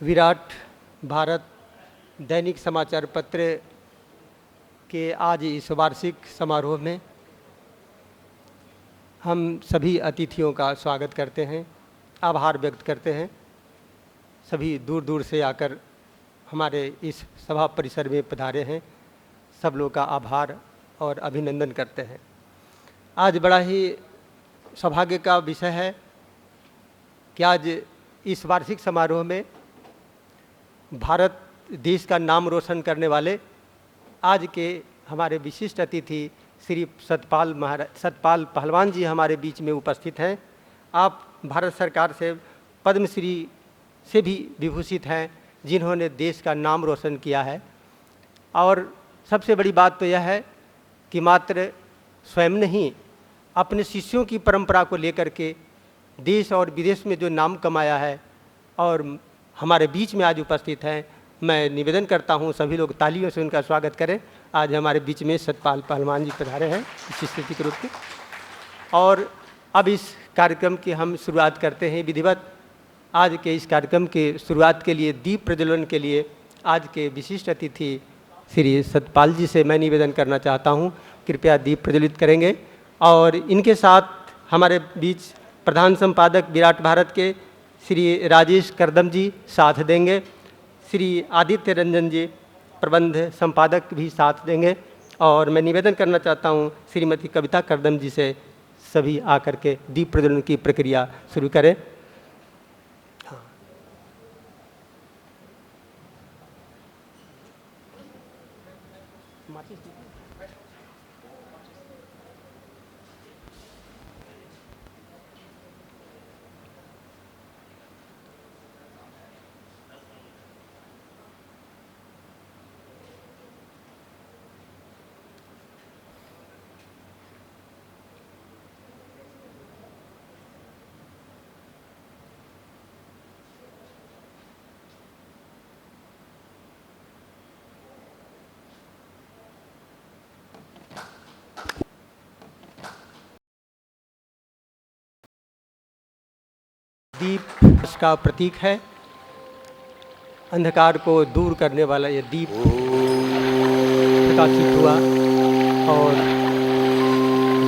विराट भारत दैनिक समाचार पत्र के आज इस वार्षिक समारोह में हम सभी अतिथियों का स्वागत करते हैं, आभार व्यक्त करते हैं। सभी दूर दूर से आकर हमारे इस सभा परिसर में पधारे हैं, सब लोग का आभार और अभिनंदन करते हैं। आज बड़ा ही सौभाग्य का विषय है कि आज इस वार्षिक समारोह में भारत देश का नाम रोशन करने वाले आज के हमारे विशिष्ट अतिथि श्री सतपाल पहलवान जी हमारे बीच में उपस्थित हैं। आप भारत सरकार से पद्मश्री से भी विभूषित हैं, जिन्होंने देश का नाम रोशन किया है। और सबसे बड़ी बात तो यह है कि मात्र स्वयं नहीं, अपने शिष्यों की परंपरा को लेकर के देश और विदेश में जो नाम कमाया है और हमारे बीच में आज उपस्थित हैं। मैं निवेदन करता हूं सभी लोग तालियों से उनका स्वागत करें। आज हमारे बीच में सतपाल पहलवान जी पधारे हैं स्थिति के रूप में। और अब इस कार्यक्रम की हम शुरुआत करते हैं विधिवत। आज के इस कार्यक्रम के शुरुआत के लिए दीप प्रज्वलन के लिए आज के विशिष्ट अतिथि श्री सतपाल जी से मैं निवेदन करना चाहता हूं, कृपया दीप प्रज्वलित करेंगे। और इनके साथ हमारे बीच प्रधान संपादक विराट भारत के श्री राजेश करदम जी साथ देंगे, श्री आदित्य रंजन जी प्रबंध संपादक भी साथ देंगे। और मैं निवेदन करना चाहता हूं श्रीमती कविता करदम जी से सभी आकर के दीप प्रज्वलन की प्रक्रिया शुरू करें। दीप का प्रतीक है, अंधकार को दूर करने वाला ये दीप प्रकाशित हुआ और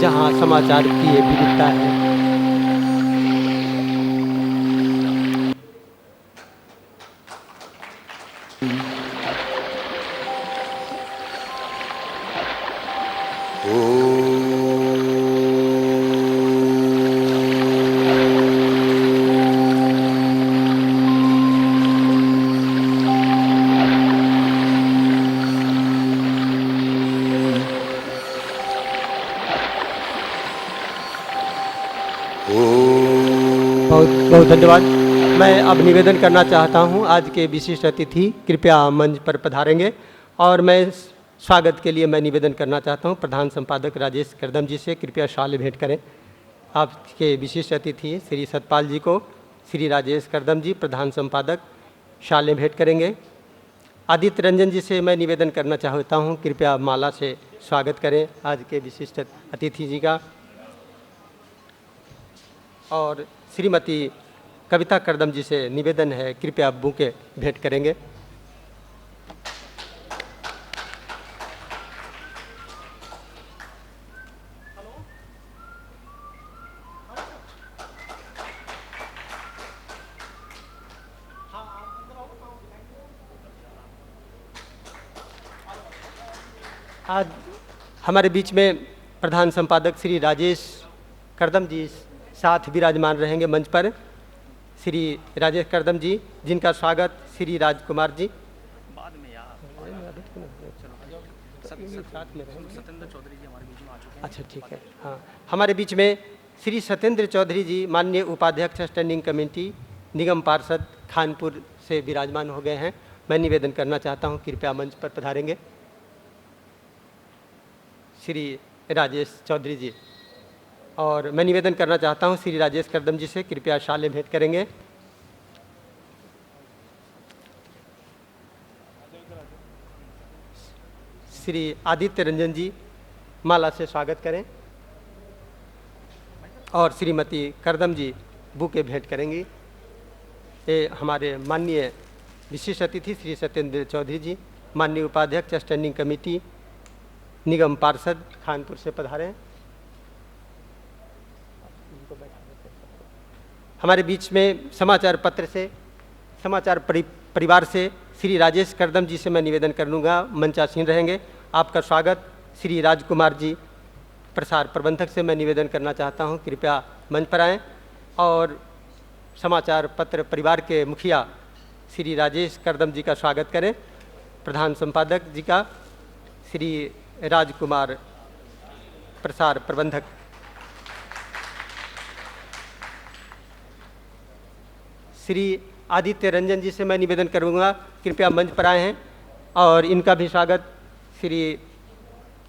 जहां समाचार की ये विविधता है, बहुत धन्यवाद। मैं अब निवेदन करना चाहता हूं, आज के विशिष्ट अतिथि कृपया मंच पर पधारेंगे। और मैं स्वागत के लिए मैं निवेदन करना चाहता हूं प्रधान संपादक राजेश करदम जी से, कृपया शाल भेंट करें। आपके विशिष्ट अतिथि श्री सतपाल जी को श्री राजेश करदम जी प्रधान संपादक शाल भेंट करेंगे। आदित्य रंजन जी से मैं निवेदन करना चाहता हूँ, कृपया माला से स्वागत करें आज के विशिष्ट अतिथि जी का। और श्रीमती कविता करदम जी से निवेदन है, कृपया बुके भेंट करेंगे। आज हमारे बीच में प्रधान संपादक श्री राजेश करदम जी साथ विराजमान रहेंगे मंच पर। श्री राजेश करदम जी, जिनका स्वागत श्री राजकुमार जी बाद में सत्येंद्र चौधरी जी हमारे बीच में आ चुके हैं। अच्छा, ठीक है। हाँ, हमारे बीच में श्री सत्येंद्र चौधरी जी माननीय उपाध्यक्ष स्टैंडिंग कमेटी निगम पार्षद खानपुर से विराजमान हो गए हैं। मैं निवेदन करना चाहता हूँ, कृपया मंच पर पधारेंगे श्री राजेश चौधरी जी। और मैं निवेदन करना चाहता हूं श्री राजेश करदम जी से, कृपया शाल भेंट करेंगे। श्री आदित्य रंजन जी माला से स्वागत करें और श्रीमती करदम जी बुके भेंट करेंगी। ये हमारे माननीय विशेष अतिथि श्री सत्येंद्र चौधरी जी, माननीय उपाध्यक्ष स्टैंडिंग कमेटी निगम पार्षद खानपुर से पधारे हैं। हमारे बीच में समाचार पत्र से समाचार परिवार से श्री राजेश करदम जी से मैं निवेदन कर लूँगा, मंचासीन रहेंगे। आपका स्वागत। श्री राजकुमार जी प्रसार प्रबंधक से मैं निवेदन करना चाहता हूँ, कृपया मंच पर आएँ। और समाचार पत्र परिवार के मुखिया श्री राजेश करदम जी का स्वागत करें। प्रधान संपादक जी का श्री राजकुमार प्रसार प्रबंधक। श्री आदित्य रंजन जी से मैं निवेदन करूंगा, कृपया मंच पर आए हैं और इनका भी स्वागत श्री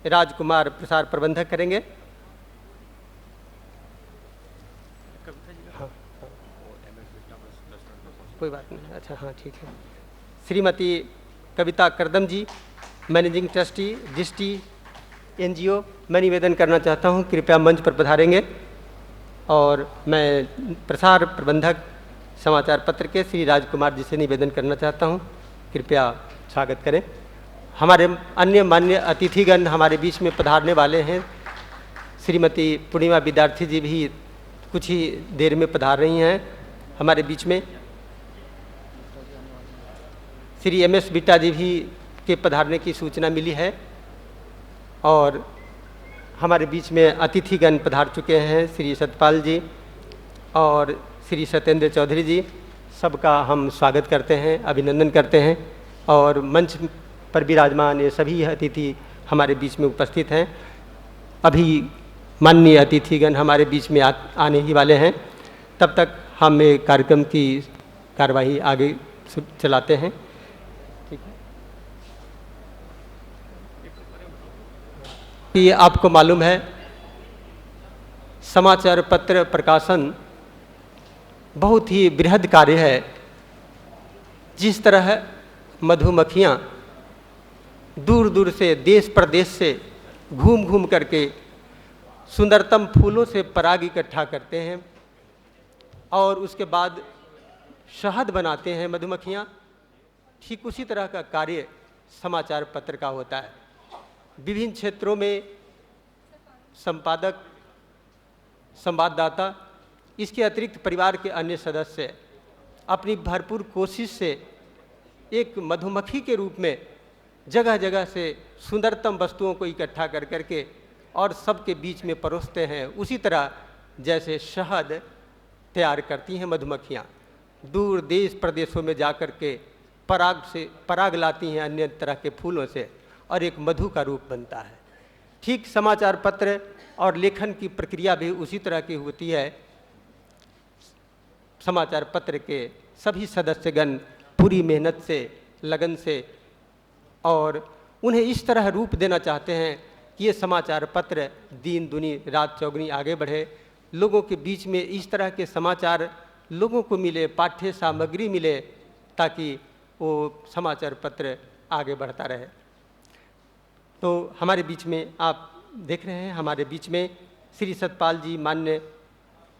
राजकुमार प्रसार प्रबंधक करेंगे। हाँ, कोई बात नहीं, अच्छा हाँ ठीक है। श्रीमती कविता करदम जी मैनेजिंग ट्रस्टी दृष्टि NGO, मैं निवेदन करना चाहता हूँ, कृपया मंच पर पधारेंगे। और मैं प्रसार प्रबंधक समाचार पत्र के श्री राजकुमार जी से निवेदन करना चाहता हूँ, कृपया स्वागत करें। हमारे अन्य मान्य अतिथिगण हमारे बीच में पधारने वाले हैं। श्रीमती पूर्णिमा विद्यार्थी जी भी कुछ ही देर में पधार रही हैं हमारे बीच में। श्री MS बिट्टा जी भी के पधारने की सूचना मिली है। और हमारे बीच में अतिथिगण पधार चुके हैं, श्री सतपाल जी और श्री सत्येंद्र चौधरी जी। सबका हम स्वागत करते हैं, अभिनंदन करते हैं। और मंच पर विराजमान ये सभी अतिथि हमारे बीच में उपस्थित हैं। अभी माननीय अतिथिगण हमारे बीच में आने ही वाले हैं, तब तक हम एक कार्यक्रम की कार्यवाही आगे चलाते हैं। ठीक है कि आपको मालूम है समाचार पत्र प्रकाशन बहुत ही बृहद कार्य है। जिस तरह मधुमक्खियाँ दूर दूर से देश प्रदेश से घूम घूम करके सुंदरतम फूलों से पराग इकट्ठा करते हैं और उसके बाद शहद बनाते हैं मधुमक्खियाँ, ठीक उसी तरह का कार्य समाचार पत्र का होता है। विभिन्न क्षेत्रों में संपादक, संवाददाता, इसके अतिरिक्त परिवार के अन्य सदस्य अपनी भरपूर कोशिश से एक मधुमक्खी के रूप में जगह जगह से सुंदरतम वस्तुओं को इकट्ठा कर करके और सबके बीच में परोसते हैं। उसी तरह जैसे शहद तैयार करती हैं मधुमक्खियाँ, दूर देश प्रदेशों में जा कर के पराग लाती हैं अन्य तरह के फूलों से और एक मधु का रूप बनता है। ठीक समाचार पत्र और लेखन की प्रक्रिया भी उसी तरह की होती है। समाचार पत्र के सभी सदस्यगण पूरी मेहनत से, लगन से और उन्हें इस तरह रूप देना चाहते हैं कि ये समाचार पत्र दिन दुनी रात चौगुनी आगे बढ़े, लोगों के बीच में इस तरह के समाचार लोगों को मिले, पाठ्य सामग्री मिले, ताकि वो समाचार पत्र आगे बढ़ता रहे। तो हमारे बीच में आप देख रहे हैं, हमारे बीच में श्री सतपाल जी मान्य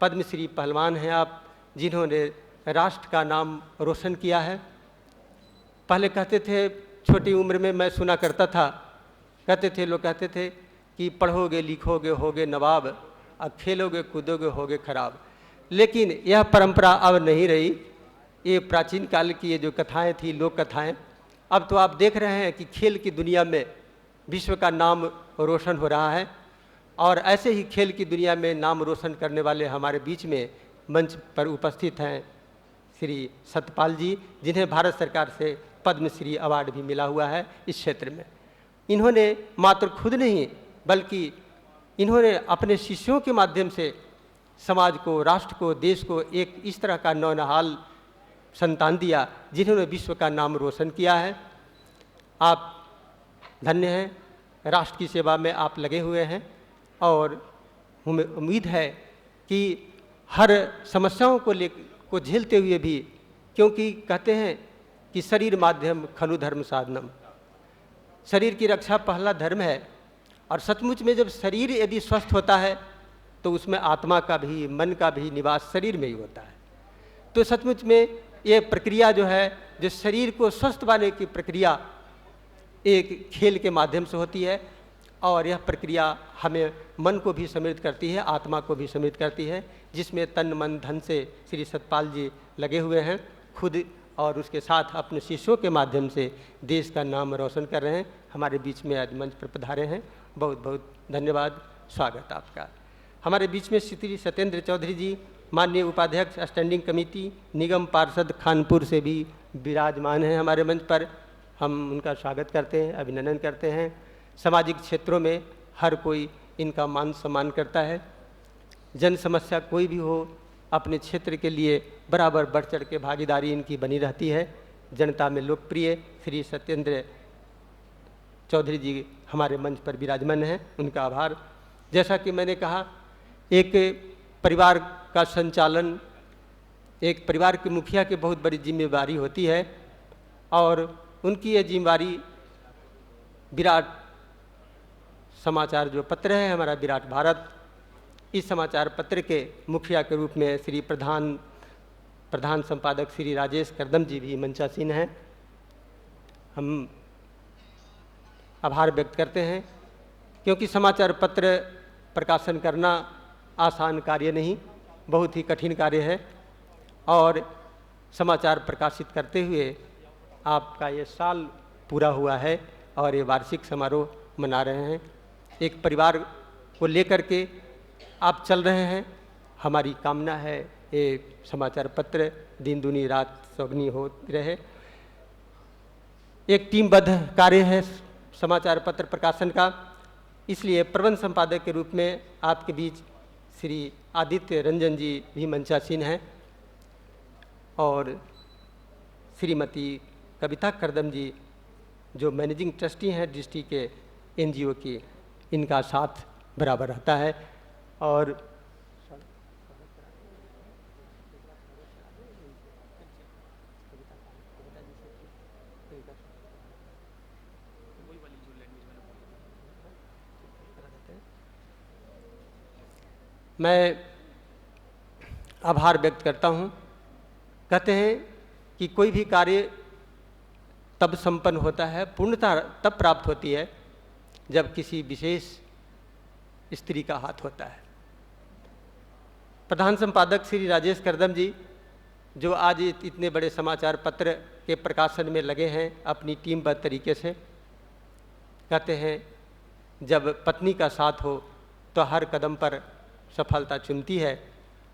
पद्मश्री पहलवान हैं आप, जिन्होंने राष्ट्र का नाम रोशन किया है। पहले कहते थे, छोटी उम्र में मैं सुना करता था, कहते थे लोग कहते थे कि पढ़ोगे लिखोगे होगे नवाब, अब खेलोगे कूदोगे होगे खराब। लेकिन यह परंपरा अब नहीं रही। ये प्राचीन काल की ये जो कथाएं थी, लोक कथाएं, अब तो आप देख रहे हैं कि खेल की दुनिया में विश्व का नाम रोशन हो रहा है। और ऐसे ही खेल की दुनिया में नाम रोशन करने वाले हमारे बीच में मंच पर उपस्थित हैं श्री सतपाल जी, जिन्हें भारत सरकार से पद्मश्री अवार्ड भी मिला हुआ है इस क्षेत्र में। इन्होंने मात्र खुद नहीं बल्कि इन्होंने अपने शिष्यों के माध्यम से समाज को, राष्ट्र को, देश को एक इस तरह का नौनिहाल संतान दिया जिन्होंने विश्व का नाम रोशन किया है। आप धन्य हैं, राष्ट्र की सेवा में आप लगे हुए हैं और हमें उम्मीद है कि हर समस्याओं को झेलते हुए भी, क्योंकि कहते हैं कि शरीर माध्यम खलु धर्म साधनम, शरीर की रक्षा पहला धर्म है, और सचमुच में जब शरीर यदि स्वस्थ होता है तो उसमें आत्मा का भी, मन का भी निवास शरीर में ही होता है। तो सचमुच में ये प्रक्रिया जो है, जो शरीर को स्वस्थ बनाने की प्रक्रिया एक खेल के माध्यम से होती है, और यह प्रक्रिया हमें मन को भी समृद्ध करती है, आत्मा को भी समृद्ध करती है, जिसमें तन मन धन से श्री सतपाल जी लगे हुए हैं खुद, और उसके साथ अपने शिष्यों के माध्यम से देश का नाम रोशन कर रहे हैं। हमारे बीच में आज मंच पर पधारे हैं, बहुत बहुत धन्यवाद, स्वागत आपका। हमारे बीच में श्री सत्येंद्र चौधरी जी, माननीय उपाध्यक्ष स्टैंडिंग कमेटी निगम पार्षद खानपुर से भी विराजमान हैं हमारे मंच पर। हम उनका स्वागत करते हैं, अभिनंदन करते हैं। सामाजिक क्षेत्रों में हर कोई इनका मान सम्मान करता है। जन समस्या कोई भी हो, अपने क्षेत्र के लिए बराबर बढ़ चढ़ के भागीदारी इनकी बनी रहती है। जनता में लोकप्रिय श्री सत्येंद्र चौधरी जी हमारे मंच पर विराजमान हैं, उनका आभार। जैसा कि मैंने कहा, एक परिवार का संचालन एक परिवार के मुखिया की बहुत बड़ी जिम्मेवारी होती है, और उनकी ये जिम्मेवारी विराट समाचार जो पत्र है हमारा विराट भारत, इस समाचार पत्र के मुखिया के रूप में श्री प्रधान संपादक श्री राजेश करदम जी भी मंचासीन हैं। हम आभार व्यक्त करते हैं, क्योंकि समाचार पत्र प्रकाशन करना आसान कार्य नहीं, बहुत ही कठिन कार्य है, और समाचार प्रकाशित करते हुए आपका ये साल पूरा हुआ है और ये वार्षिक समारोह मना रहे हैं। एक परिवार को लेकर के आप चल रहे हैं। हमारी कामना है ये समाचार पत्र दिन दुनी रात सौगनी हो रहे। एक टीमबद्ध कार्य है समाचार पत्र प्रकाशन का, इसलिए प्रबंध संपादक के रूप में आपके बीच श्री आदित्य रंजन जी भी मंचासीन हैं, और श्रीमती कविता करदम जी जो मैनेजिंग ट्रस्टी हैं डिस्ट्रिक्ट के एनजीओ की, इनका साथ बराबर रहता है। और मैं आभार व्यक्त करता हूँ। कहते हैं कि कोई भी कार्य तब संपन्न होता है, पूर्णता तब प्राप्त होती है जब किसी विशेष स्त्री का हाथ होता है। प्रधान संपादक श्री राजेश करदम जी जो आज इतने बड़े समाचार पत्र के प्रकाशन में लगे हैं अपनी टीमबद्ध तरीके से, कहते हैं जब पत्नी का साथ हो तो हर कदम पर सफलता चुनती है।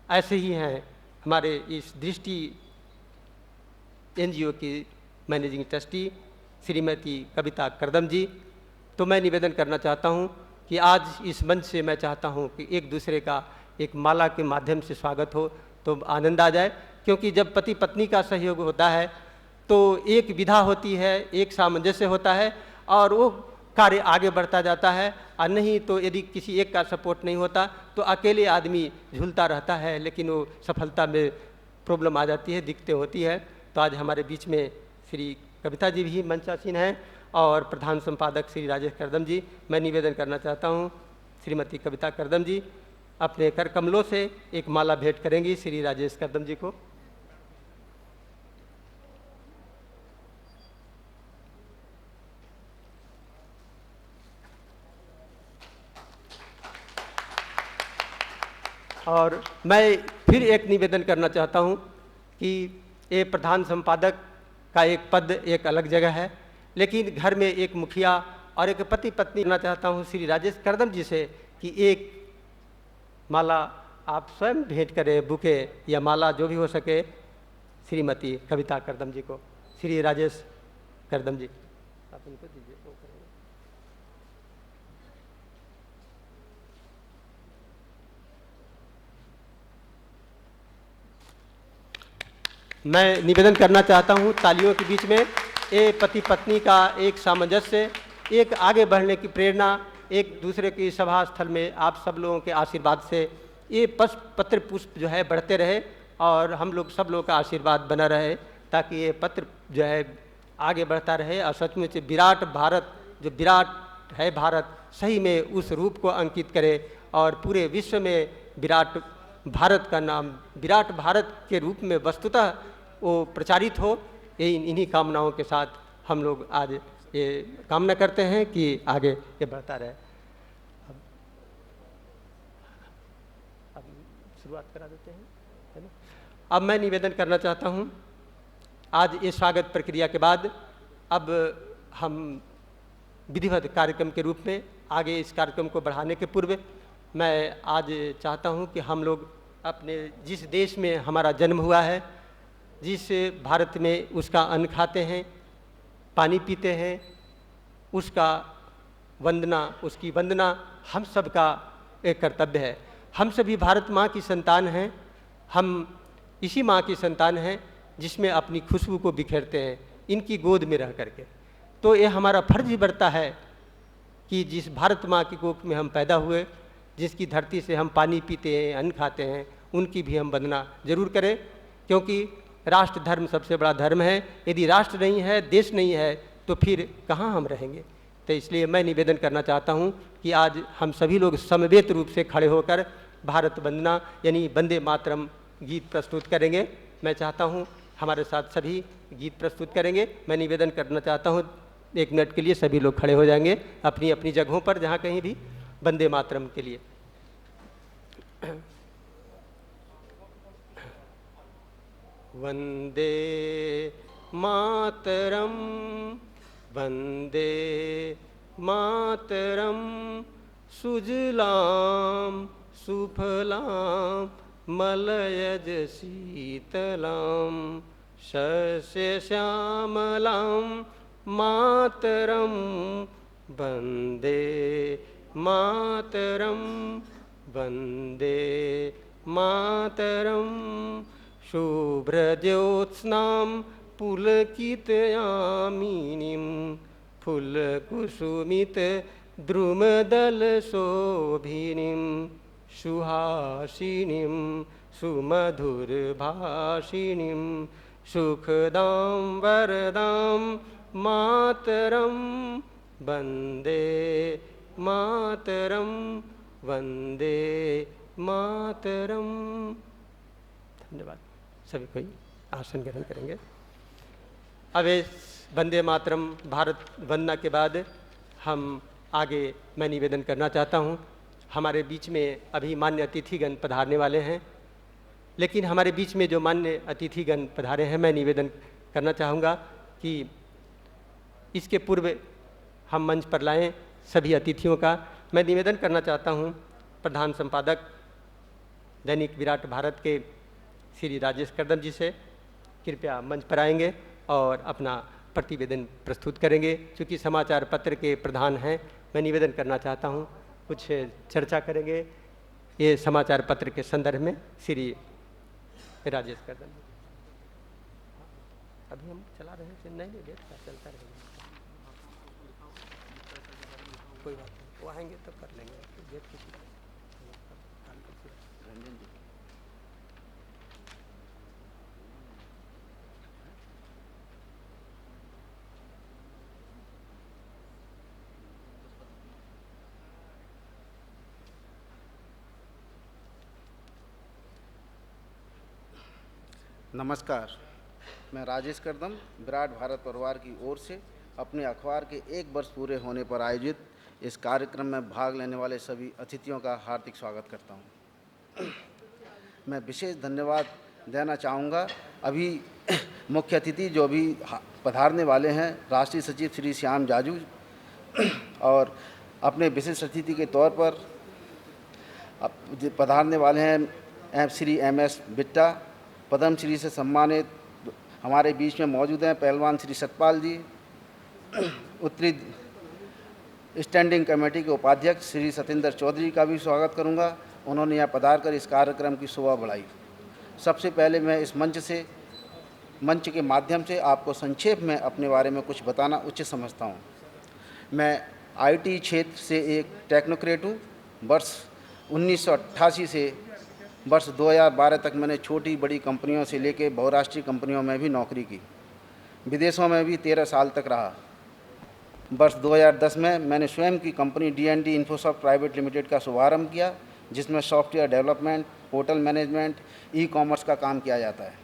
ऐसे ही हैं हमारे इस दृष्टि एनजीओ की मैनेजिंग ट्रस्टी श्रीमती कविता करदम जी। तो मैं निवेदन करना चाहता हूं कि आज इस मंच से मैं चाहता हूं कि एक दूसरे का एक माला के माध्यम से स्वागत हो तो आनंद आ जाए, क्योंकि जब पति पत्नी का सहयोग होता है तो एक विधा होती है, एक सामंजस्य होता है और वो कार्य आगे बढ़ता जाता है। और नहीं तो यदि किसी एक का सपोर्ट नहीं होता तो अकेले आदमी झूलता रहता है, लेकिन वो सफलता में प्रॉब्लम आ जाती है, दिक्कतें होती है। तो आज हमारे बीच में श्री कविता जी भी मंचासीन हैं और प्रधान संपादक श्री राजेश करदम जी। मैं निवेदन करना चाहता हूँ श्रीमती कविता करदम जी अपने कर कमलों से एक माला भेंट करेंगी श्री राजेश करदम जी को। और मैं फिर एक निवेदन करना चाहता हूँ कि ये प्रधान संपादक का एक पद एक अलग जगह है, लेकिन घर में एक मुखिया और एक पति पत्नी करना चाहता हूँ श्री राजेश करदम जी से कि एक माला आप स्वयं भेंट करें, बुके या माला जो भी हो सके श्रीमती कविता करदम जी को। श्री राजेश करदम जी आप उनको दीजिए। मैं निवेदन करना चाहता हूं तालियों के बीच में ये पति पत्नी का एक सामंजस्य, एक आगे बढ़ने की प्रेरणा, एक दूसरे की सभा स्थल में आप सब लोगों के आशीर्वाद से ये पत्र पुष्प जो है बढ़ते रहे और हम लोग सब लोगों का आशीर्वाद बना रहे, ताकि ये पत्र जो है आगे बढ़ता रहे और सचमुच विराट भारत जो विराट है भारत, सही में उस रूप को अंकित करे और पूरे विश्व में विराट भारत का नाम विराट भारत के रूप में वस्तुतः वो प्रचारित हो। ये इन्हीं कामनाओं के साथ हम लोग आज ये कामना करते हैं कि आगे ये बढ़ता रहे। अब शुरुआत करा देते हैं, है ना। अब मैं निवेदन करना चाहता हूँ, आज ये स्वागत प्रक्रिया के बाद अब हम विधिवत कार्यक्रम के रूप में आगे इस कार्यक्रम को बढ़ाने के पूर्व मैं आज चाहता हूँ कि हम लोग अपने जिस देश में हमारा जन्म हुआ है, जिस भारत में उसका अन्न खाते हैं, पानी पीते हैं, उसकी वंदना हम सब का एक कर्तव्य है। हम सभी भारत माँ की संतान हैं, हम इसी माँ की संतान हैं जिसमें अपनी खुशबू को बिखेरते हैं इनकी गोद में रह करके। तो ये हमारा फर्ज ही बढ़ता है कि जिस भारत माँ की कोख में हम पैदा हुए, जिसकी धरती से हम पानी पीते हैं, अन्न खाते हैं, उनकी भी हम वंदना जरूर करें, क्योंकि राष्ट्र धर्म सबसे बड़ा धर्म है। यदि राष्ट्र नहीं है, देश नहीं है, तो फिर कहाँ हम रहेंगे। तो इसलिए मैं निवेदन करना चाहता हूँ कि आज हम सभी लोग समवेत रूप से खड़े होकर भारत वंदना यानी वंदे मातरम गीत प्रस्तुत करेंगे। मैं चाहता हूँ हमारे साथ सभी गीत प्रस्तुत करेंगे। मैं निवेदन करना चाहता हूँ 1 मिनट के लिए सभी लोग खड़े हो जाएंगे अपनी अपनी जगहों पर जहाँ कहीं भी, वंदे मातरम के लिए। वंदे मातरम, वंदे मातरम, सुजलाम सुफलाम मलयज शीतलाम शस्य श्यामलाम मातरम, वंदे मातरम, वंदे मातरम, शुभ्रज्योत्स्नां पुलकितयामिनीं फुल्लकुसुमितद्रुमदलशोभिनीं सुहासिनीं सुमधुरभाषिणीं सुखदां वरदां मातरं, वन्दे मातरं, वन्दे मातरं। धन्यवाद। सभी कोई आसन ग्रहण करेंगे। अब इस वंदे मातरम भारत वंदना के बाद हम आगे मैं निवेदन करना चाहता हूँ, हमारे बीच में अभी मान्य अतिथिगण पधारने वाले हैं, लेकिन हमारे बीच में जो मान्य अतिथिगण पधारे हैं, मैं निवेदन करना चाहूँगा कि इसके पूर्व हम मंच पर लाएं सभी अतिथियों का। मैं निवेदन करना चाहता हूँ प्रधान संपादक दैनिक विराट भारत के श्री राजेश कर्दम जी से कृपया मंच पर आएंगे और अपना प्रतिवेदन प्रस्तुत करेंगे। चूँकि समाचार पत्र के प्रधान हैं, मैं निवेदन करना चाहता हूँ कुछ चर्चा करेंगे ये समाचार पत्र के संदर्भ में। श्री राजेश कर्दम, अभी हम चला रहे हैं, नहीं डेट का चलता रहेगा, कोई बात नहीं, वो आएंगे तब कर लेंगे। डेट किसी रंजन जी। नमस्कार, मैं राजेश कर्दम विराट भारत परिवार की ओर से अपने अखबार के 1 वर्ष पूरे होने पर आयोजित इस कार्यक्रम में भाग लेने वाले सभी अतिथियों का हार्दिक स्वागत करता हूं। मैं विशेष धन्यवाद देना चाहूँगा अभी मुख्य अतिथि जो अभी पधारने वाले हैं, राष्ट्रीय सचिव श्री श्याम जाजू, और अपने विशेष अतिथि के तौर पर पधारने वाले हैं श्री MS बिट्टा, पद्मश्री से सम्मानित हमारे बीच में मौजूद हैं पहलवान श्री सतपाल जी, उत्तरी स्टैंडिंग कमेटी के उपाध्यक्ष श्री सतेंद्र चौधरी का भी स्वागत करूंगा। उन्होंने यहाँ पधार कर इस कार्यक्रम की शोभा बढ़ाई। सबसे पहले मैं इस मंच के माध्यम से आपको संक्षेप में अपने बारे में कुछ बताना उचित समझता हूँ। मैं IT क्षेत्र से एक टेक्नोक्रेट हूँ। वर्ष 1988 से वर्ष 2012 तक मैंने छोटी बड़ी कंपनियों से लेकर बहुराष्ट्रीय कंपनियों में भी नौकरी की। विदेशों में भी 13 साल तक रहा। वर्ष 2010 में मैंने स्वयं की company D&D Infosoft private limited का शुभारंभ किया, जिसमें software development, hotel management, e-commerce का काम किया जाता है।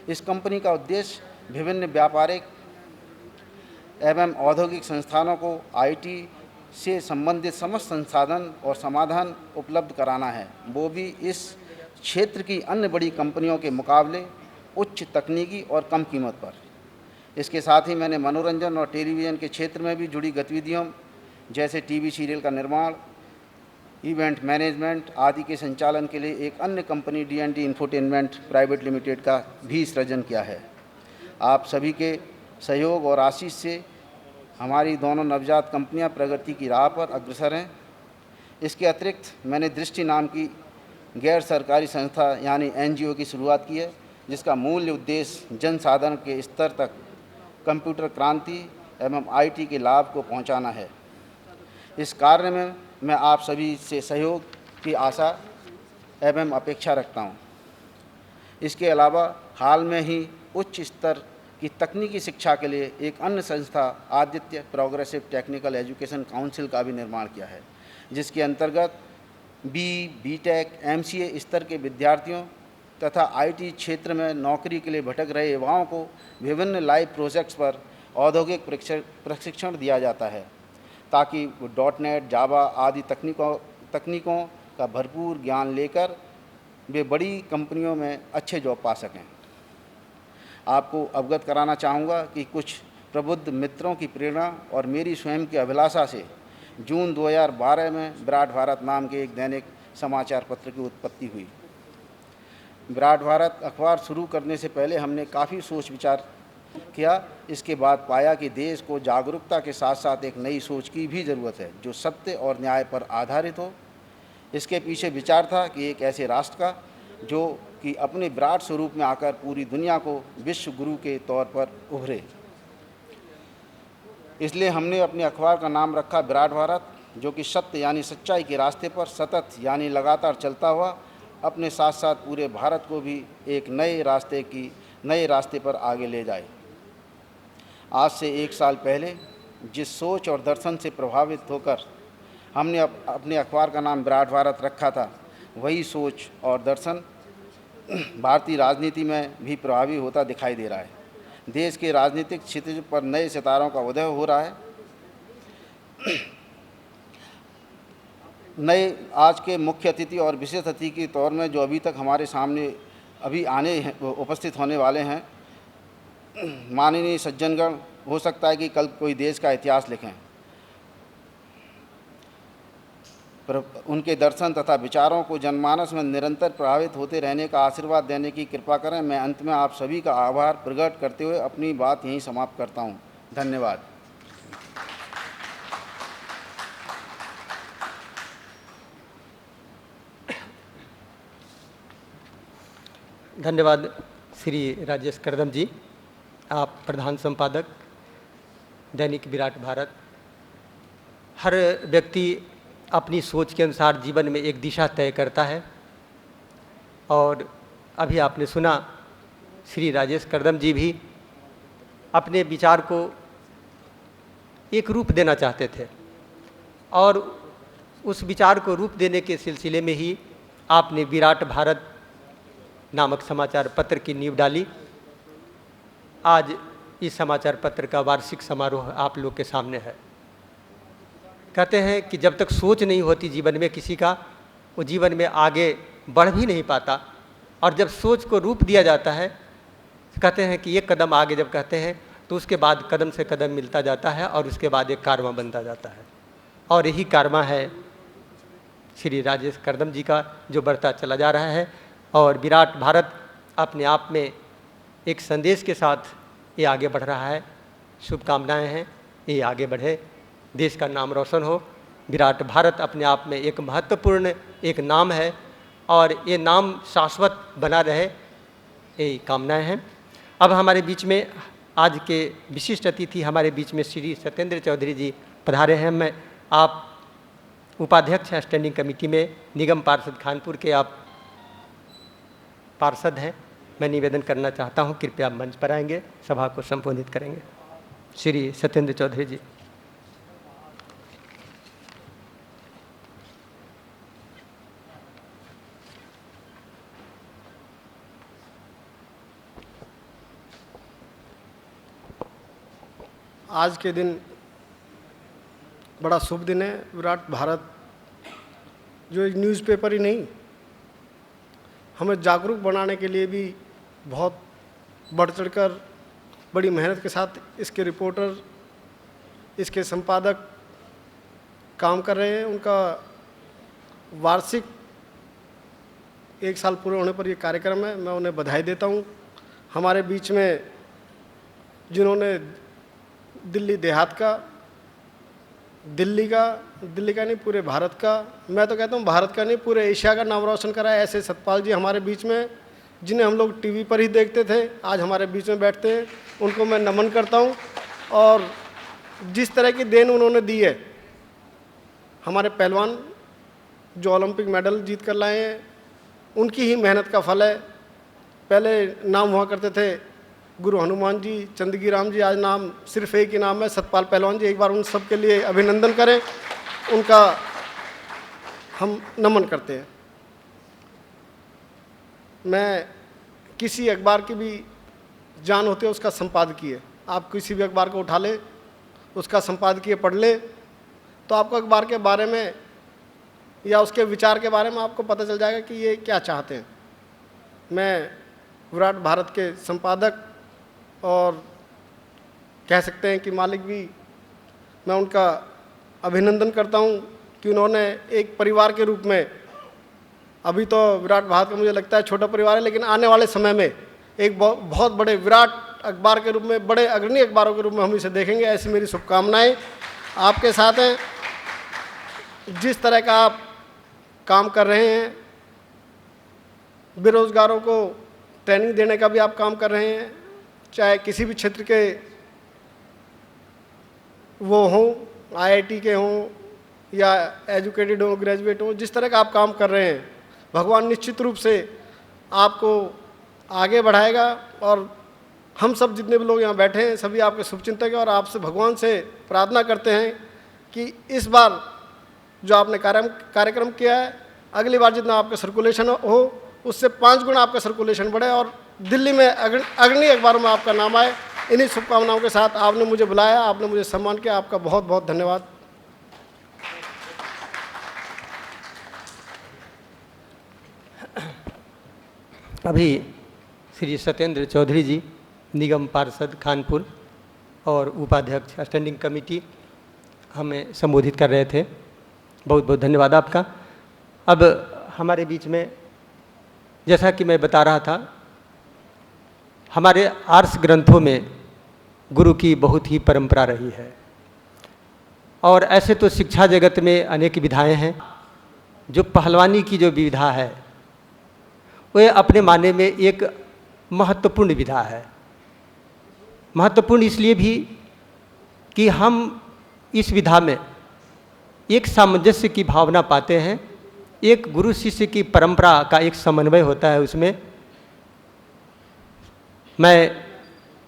इस कंपनी का उद्देश्य विभिन्न व्यापारिक एवं औद्योगिक संस्थानों को IT से संबंधित समस्त संसाधन और समाधान उपलब्ध कराना है, वो भी इस क्षेत्र की अन्य बड़ी कंपनियों के मुकाबले उच्च तकनीकी और कम कीमत पर। इसके साथ ही मैंने मनोरंजन और टेलीविज़न के क्षेत्र में भी जुड़ी गतिविधियों जैसे टीवी सीरियल का निर्माण, इवेंट मैनेजमेंट आदि के संचालन के लिए एक अन्य company D&D infotainment private limited का भी सृजन किया है। आप सभी के सहयोग और आशीष से हमारी दोनों नवजात कंपनियां प्रगति की राह पर अग्रसर हैं। इसके अतिरिक्त मैंने दृष्टि नाम की गैर सरकारी संस्था यानी NGO की शुरुआत की है, जिसका मूल उद्देश्य जन साधारण के स्तर तक कंप्यूटर क्रांति एवं IT के लाभ को पहुंचाना है। इस कार्य में मैं आप सभी से सहयोग की आशा एवं अपेक्षा रखता हूं। इसके अलावा हाल में ही उच्च स्तर की तकनीकी शिक्षा के लिए एक अन्य संस्था Aditya progressive technical education council का भी निर्माण किया है, जिसके अंतर्गत BTech MCA स्तर के विद्यार्थियों तथा IT क्षेत्र में नौकरी के लिए भटक रहे युवाओं को विभिन्न लाइव प्रोजेक्ट्स पर औद्योगिक प्रशिक्षण दिया जाता है, ताकि वो .NET, जावा आदि तकनीकों का भरपूर ज्ञान लेकर वे बड़ी कंपनियों में अच्छे जॉब पा सकें। आपको अवगत कराना चाहूँगा कि कुछ प्रबुद्ध मित्रों की प्रेरणा और मेरी स्वयं की अभिलाषा से जून 2012 में विराट भारत नाम के एक दैनिक समाचार पत्र की उत्पत्ति हुई। विराट भारत अखबार शुरू करने से पहले हमने काफ़ी सोच विचार किया। इसके बाद पाया कि देश को जागरूकता के साथ साथ एक नई सोच की भी ज़रूरत है, जो सत्य और न्याय पर आधारित हो। इसके पीछे विचार था कि एक ऐसे राष्ट्र का जो कि अपने विराट स्वरूप में आकर पूरी दुनिया को विश्व गुरु के तौर पर उभरे। इसलिए हमने अपने अखबार का नाम रखा विराट भारत, जो कि सत्य यानी सच्चाई के रास्ते पर सतत यानी लगातार चलता हुआ अपने साथ साथ पूरे भारत को भी एक नए रास्ते पर आगे ले जाए। आज से 1 साल पहले जिस सोच और दर्शन से प्रभावित होकर हमने अपने अखबार का नाम विराट भारत रखा था, वही सोच और दर्शन भारतीय राजनीति में भी प्रभावी होता दिखाई दे रहा है। देश के राजनीतिक क्षेत्र पर नए सितारों का उदय हो रहा है। नए आज के मुख्य अतिथि और विशेष अतिथि के तौर में जो अभी तक हमारे सामने उपस्थित होने वाले हैं, माननीय सज्जनगण, हो सकता है कि कल कोई देश का इतिहास लिखें। उनके दर्शन तथा विचारों को जनमानस में निरंतर प्रभावित होते रहने का आशीर्वाद देने की कृपा करें। मैं अंत में आप सभी का आभार प्रकट करते हुए अपनी बात यहीं समाप्त करता हूं। धन्यवाद। धन्यवाद श्री राजेश करदम जी। आप प्रधान संपादक दैनिक विराट भारत। हर व्यक्ति अपनी सोच के अनुसार जीवन में एक दिशा तय करता है, और अभी आपने सुना श्री राजेश करदम जी भी अपने विचार को एक रूप देना चाहते थे, और उस विचार को रूप देने के सिलसिले में ही आपने विराट भारत नामक समाचार पत्र की नींव डाली। आज इस समाचार पत्र का वार्षिक समारोह आप लोग के सामने है। कहते हैं कि जब तक सोच नहीं होती जीवन में किसी का, वो जीवन में आगे बढ़ भी नहीं पाता, और जब सोच को रूप दिया जाता है, कहते हैं कि एक कदम आगे जब कहते हैं तो उसके बाद कदम से कदम मिलता जाता है, और उसके बाद एक कारवा बनता जाता है। और यही कारवा है श्री राजेश करदम जी का, जो बढ़ता चला जा रहा है। और विराट भारत अपने आप में एक संदेश के साथ ये आगे बढ़ रहा है। शुभकामनाएं हैं, ये आगे बढ़े, देश का नाम रोशन हो। विराट भारत अपने आप में एक महत्वपूर्ण एक नाम है, और ये नाम शाश्वत बना रहे, ये कामनाएं हैं। अब हमारे बीच में आज के विशिष्ट अतिथि हमारे बीच में श्री सत्येंद्र चौधरी जी पधारे हैं। मैं आप उपाध्यक्ष हैं स्टैंडिंग कमेटी में, निगम पार्षद खानपुर के आप पार्षद हैं। मैं निवेदन करना चाहता हूं, कृपया मंच पर आएंगे, सभा को संबोधित करेंगे। श्री सत्येंद्र चौधरी जी। आज के दिन बड़ा शुभ दिन है। विराट भारत जो एक न्यूज़पेपर ही नहीं, हमें जागरूक बनाने के लिए भी बहुत बढ़ चढ़कर बड़ी मेहनत के साथ इसके रिपोर्टर, इसके संपादक काम कर रहे हैं। उनका वार्षिक 1 साल पूरे होने पर ये कार्यक्रम है, मैं उन्हें बधाई देता हूँ। हमारे बीच में जिन्होंने दिल्ली देहात का, दिल्ली का नहीं पूरे भारत का, मैं तो कहता हूँ भारत का नहीं पूरे एशिया का नाम रोशन करा है, ऐसे सतपाल जी हमारे बीच में, जिन्हें हम लोग टीवी पर ही देखते थे, आज हमारे बीच में बैठते हैं। उनको मैं नमन करता हूँ। और जिस तरह की देन उन्होंने दी है, हमारे पहलवान जो ओलंपिक मेडल जीत कर लाए हैं, उनकी ही मेहनत का फल है। पहले नाम हुआ करते थे गुरु हनुमान जी, चंदगी राम जी, आज नाम सिर्फ एक ही नाम है, सतपाल पहलवान जी। एक बार उन सब के लिए अभिनंदन करें, उनका हम नमन करते हैं। मैं किसी अखबार की भी जान होती है उसका संपादकीय, आप किसी भी अखबार को उठा ले, उसका संपादकीय पढ़ ले, तो आपको अखबार के बारे में या उसके विचार के बारे में आपको पता चल जाएगा कि ये क्या चाहते हैं। मैं विराट भारत के संपादक और कह सकते हैं कि मालिक भी, मैं उनका अभिनंदन करता हूं कि उन्होंने एक परिवार के रूप में, अभी तो विराट भारत का मुझे लगता है छोटा परिवार है, लेकिन आने वाले समय में एक बहुत बड़े विराट अखबार के रूप में, बड़े अग्रणी अखबारों के रूप में हम इसे देखेंगे, ऐसी मेरी शुभकामनाएं आपके साथ हैं। जिस तरह का आप काम कर रहे हैं, बेरोजगारों को ट्रेनिंग देने का भी आप काम कर रहे हैं, चाहे किसी भी क्षेत्र के वो हों, IIT के हों या एजुकेटेड हों, ग्रेजुएट हों, जिस तरह का आप काम कर रहे हैं, भगवान निश्चित रूप से आपको आगे बढ़ाएगा। और हम सब जितने भी लोग यहाँ बैठे हैं, सभी आपके शुभचिंतक हैं और आपसे भगवान से प्रार्थना करते हैं कि इस बार जो आपने कार्यक्रम किया है, अगली बार जितना आपका सर्कुलेशन हो, उससे 5 गुना आपका सर्कुलेशन बढ़े और दिल्ली में अग्रणी अखबारों में आपका नाम आए। इन्हीं शुभकामनाओं के साथ आपने मुझे बुलाया, आपने मुझे सम्मान किया, आपका बहुत बहुत धन्यवाद। अभी श्री सत्येंद्र चौधरी जी, निगम पार्षद खानपुर और उपाध्यक्ष स्टैंडिंग कमेटी, हमें संबोधित कर रहे थे। बहुत बहुत धन्यवाद आपका। अब हमारे बीच में, जैसा कि मैं बता रहा था, हमारे आर्ष ग्रंथों में गुरु की बहुत ही परंपरा रही है। और ऐसे तो शिक्षा जगत में अनेक विधाएं हैं। जो पहलवानी की जो विधा है, वह अपने माने में एक महत्वपूर्ण विधा है। महत्वपूर्ण इसलिए भी कि हम इस विधा में एक सामंजस्य की भावना पाते हैं, एक गुरु शिष्य की परंपरा का एक समन्वय होता है उसमें। मैं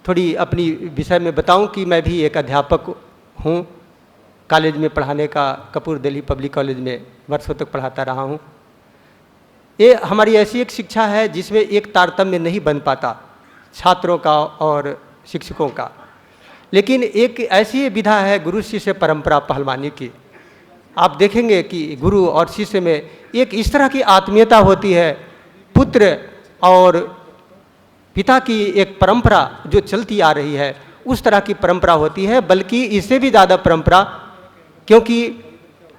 थोड़ी अपनी विषय में बताऊं कि मैं भी एक अध्यापक हूं, कॉलेज में पढ़ाने का, कपूर दिल्ली पब्लिक कॉलेज में वर्षों तक पढ़ाता रहा हूं। ये हमारी ऐसी एक शिक्षा है जिसमें एक तारतम्य नहीं बन पाता छात्रों का और शिक्षकों का, लेकिन एक ऐसी विधा है गुरु शिष्य परंपरा पहलवानी की। आप देखेंगे कि गुरु और शिष्य में एक इस तरह की आत्मीयता होती है, पुत्र और पिता की एक परंपरा जो चलती आ रही है, उस तरह की परंपरा होती है। बल्कि इससे भी ज़्यादा परंपरा, क्योंकि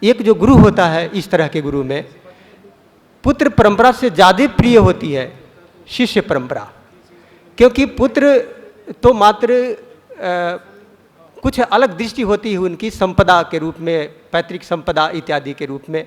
एक जो गुरु होता है, इस तरह के गुरु में पुत्र परंपरा से ज़्यादा प्रिय होती है शिष्य परंपरा। क्योंकि पुत्र तो मात्र कुछ अलग दृष्टि होती है उनकी संपदा के रूप में, पैतृक संपदा इत्यादि के रूप में।